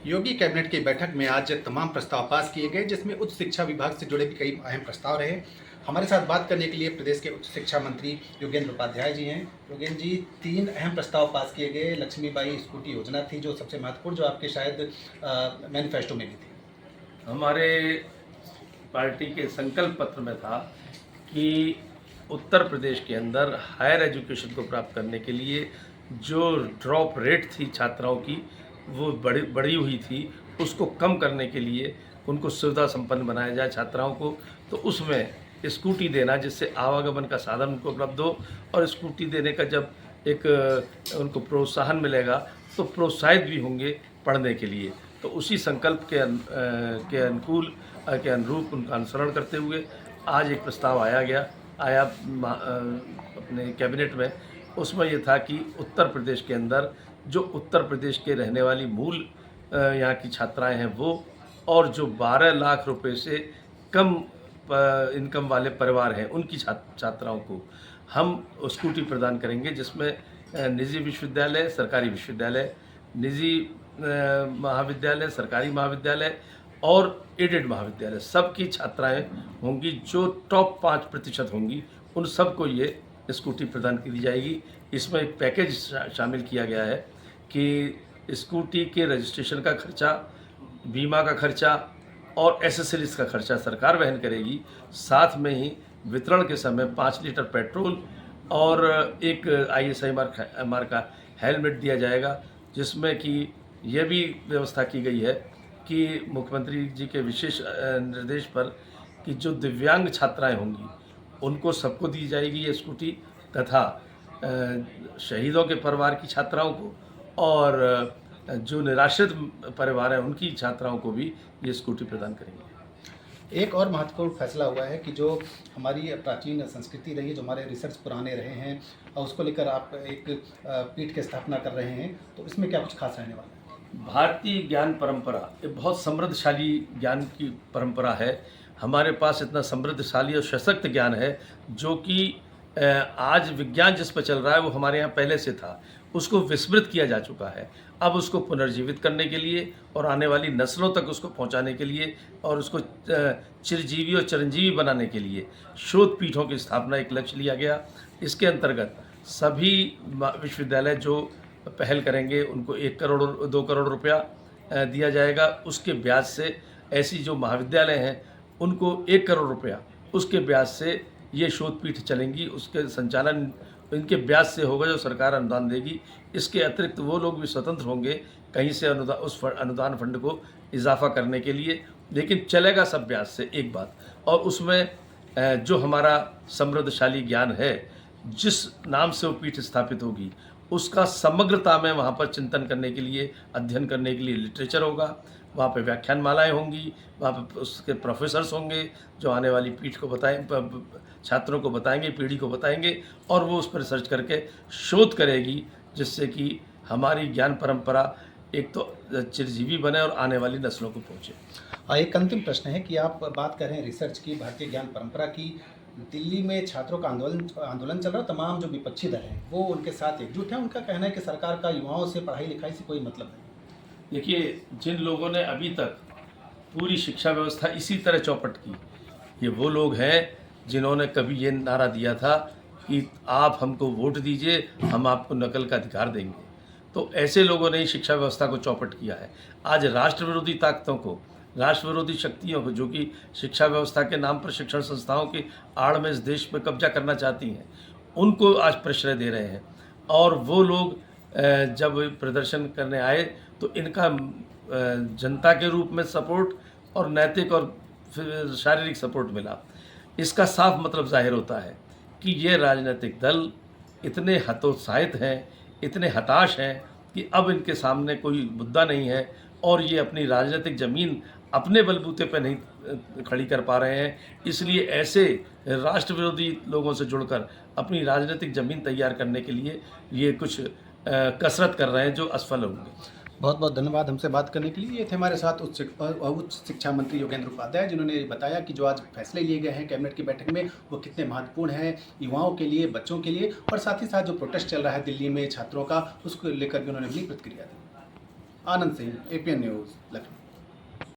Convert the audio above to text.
योगी cabinet की बैठक में आज तमाम प्रस्ताव पास किए गए, जिसमें उच्च शिक्षा विभाग से जुड़े भी कई अहम प्रस्ताव रहे। हमारे साथ बात करने के लिए प्रदेश के उच्च शिक्षा मंत्री योगेंद्र उपाध्याय जी हैं। योगेंद्र जी, 3 अहम प्रस्ताव पास किए गए। लक्ष्मीबाई स्कूटी योजना थी जो सबसे महत्वपूर्ण, जो आपके शायद मैनिफेस्टो में भी थी। हमारे पार्टी के संकल्प पत्र में था कि उत्तर प्रदेश के अंदर हायर एजुकेशन को प्राप्त करने के लिए जो ड्रॉप रेट थी छात्राओं की वो बढ़ी हुई थी, उसको कम करने के लिए उनको सुविधा संपन्न बनाया जाए छात्राओं को। तो उसमें स्कूटी देना, जिससे आवागमन का साधन उनको उपलब्ध हो, और स्कूटी देने का जब एक उनको प्रोत्साहन मिलेगा तो प्रोत्साहित भी होंगे पढ़ने के लिए। तो उसी संकल्प के अनुकूल के अनुरूप उनका अनुसरण करते हुए आज एक प्रस्ताव आया अपने कैबिनेट में। उसमें ये था कि उत्तर प्रदेश के अंदर जो उत्तर प्रदेश के रहने वाली मूल यहाँ की छात्राएं हैं वो, और जो 12 लाख रुपए से कम इनकम वाले परिवार हैं उनकी छात्राओं को हम स्कूटी प्रदान करेंगे, जिसमें निजी विश्वविद्यालय, सरकारी विश्वविद्यालय, निजी महाविद्यालय, सरकारी महाविद्यालय और एडेड महाविद्यालय सबकी छात्राएं होंगी। जो टॉप 5% होंगी उन सबको ये स्कूटी प्रदान की जाएगी। इसमें एक पैकेज शामिल किया गया है कि स्कूटी के रजिस्ट्रेशन का खर्चा, बीमा का खर्चा और एसेसरीज का खर्चा सरकार वहन करेगी। साथ में ही वितरण के समय 5 लीटर पेट्रोल और एक ISI मार्क का हेलमेट दिया जाएगा, जिसमें कि यह भी व्यवस्था की गई है कि मुख्यमंत्री जी के विशेष निर्देश पर कि जो दिव्यांग छात्राएं होंगी उनको सबको दी जाएगी ये स्कूटी, तथा शहीदों के परिवार की छात्राओं को और जो निराश्रित परिवार हैं उनकी छात्राओं को भी ये स्कूटी प्रदान करेंगे। एक और महत्वपूर्ण फैसला हुआ है कि जो हमारी प्राचीन संस्कृति रही है, जो हमारे रिसर्च पुराने रहे हैं, और उसको लेकर आप एक पीठ की स्थापना कर रहे हैं, तो इसमें क्या कुछ खास रहने वाला है? भारतीय ज्ञान परंपरा ये बहुत समृद्धशाली ज्ञान की परंपरा है। हमारे पास इतना समृद्धशाली और सशक्त ज्ञान है जो कि आज विज्ञान जिस पर चल रहा है वो हमारे यहाँ पहले से था, उसको विस्मृत किया जा चुका है। अब उसको पुनर्जीवित करने के लिए और आने वाली नस्लों तक उसको पहुँचाने के लिए और उसको चिरजीवी और चिरंजीवी बनाने के लिए शोध पीठों की स्थापना एक लक्ष्य लिया गया। इसके अंतर्गत सभी विश्वविद्यालय जो पहल करेंगे उनको 1 करोड़ 2 करोड़ रुपया दिया जाएगा। उसके ब्याज से ऐसी जो महाविद्यालय हैं उनको 1 करोड़ रुपया उसके ब्याज से ये शोध पीठ चलेंगी। उसके संचालन इनके ब्याज से होगा जो सरकार अनुदान देगी। इसके अतिरिक्त वो लोग भी स्वतंत्र होंगे कहीं से अनुदान फंड को इजाफा करने के लिए, लेकिन चलेगा सब ब्याज से, एक बात। और उसमें जो हमारा समृद्धशाली ज्ञान है, जिस नाम से वो पीठ स्थापित होगी, उसका समग्रता में वहाँ पर चिंतन करने के लिए, अध्ययन करने के लिए लिटरेचर होगा। वहाँ पे व्याख्यान मालाएँ होंगी, वहाँ पे उसके प्रोफेसर्स होंगे जो आने वाली पीठ को छात्रों को बताएंगे, पीढ़ी को बताएंगे, और वो उस पर रिसर्च करके शोध करेगी, जिससे कि हमारी ज्ञान परंपरा एक तो चिरजीवी बने और आने वाली नस्लों को पहुँचे। एक अंतिम प्रश्न है कि आप बात कर रहे हैं रिसर्च की, भारतीय ज्ञान परंपरा की। दिल्ली में छात्रों का आंदोलन चल रहा है, तमाम जो विपक्षी दल हैं वो उनके साथ एकजुट हैं। उनका कहना है कि सरकार का युवाओं से पढ़ाई लिखाई से कोई मतलब नहीं। देखिए, जिन लोगों ने अभी तक पूरी शिक्षा व्यवस्था इसी तरह चौपट की, ये वो लोग हैं जिन्होंने कभी ये नारा दिया था कि आप हमको वोट दीजिए, हम आपको नकल का अधिकार देंगे। तो ऐसे लोगों ने ही शिक्षा व्यवस्था को चौपट किया है। आज राष्ट्र विरोधी ताकतों को, राष्ट्र विरोधी शक्तियों को, जो कि शिक्षा व्यवस्था के नाम पर शिक्षण संस्थाओं की आड़ में इस देश में कब्जा करना चाहती हैं, उनको आज प्रश्रय दे रहे हैं। और वो लोग जब प्रदर्शन करने आए तो इनका जनता के रूप में सपोर्ट और नैतिक और शारीरिक सपोर्ट मिला। इसका साफ मतलब जाहिर होता है कि ये राजनीतिक दल इतने हतोत्साहित हैं, इतने हताश हैं कि अब इनके सामने कोई मुद्दा नहीं है और ये अपनी राजनीतिक ज़मीन अपने बलबूते पर नहीं खड़ी कर पा रहे हैं। इसलिए ऐसे राष्ट्र विरोधी लोगों से जुड़कर अपनी राजनीतिक ज़मीन तैयार करने के लिए ये कुछ कसरत कर रहे हैं जो असफल होंगे। बहुत बहुत धन्यवाद हमसे बात करने के लिए। ये थे हमारे साथ उच्च शिक्षा मंत्री योगेंद्र उपाध्याय, जिन्होंने बताया कि जो आज फैसले लिए गए हैं कैबिनेट की बैठक में वो कितने महत्वपूर्ण हैं युवाओं के लिए, बच्चों के लिए, और साथ ही साथ जो प्रोटेस्ट चल रहा है दिल्ली में छात्रों का, उसको लेकर भी उन्होंने अपनी प्रतिक्रिया दी। Anand Singh, APN news, Lucknow.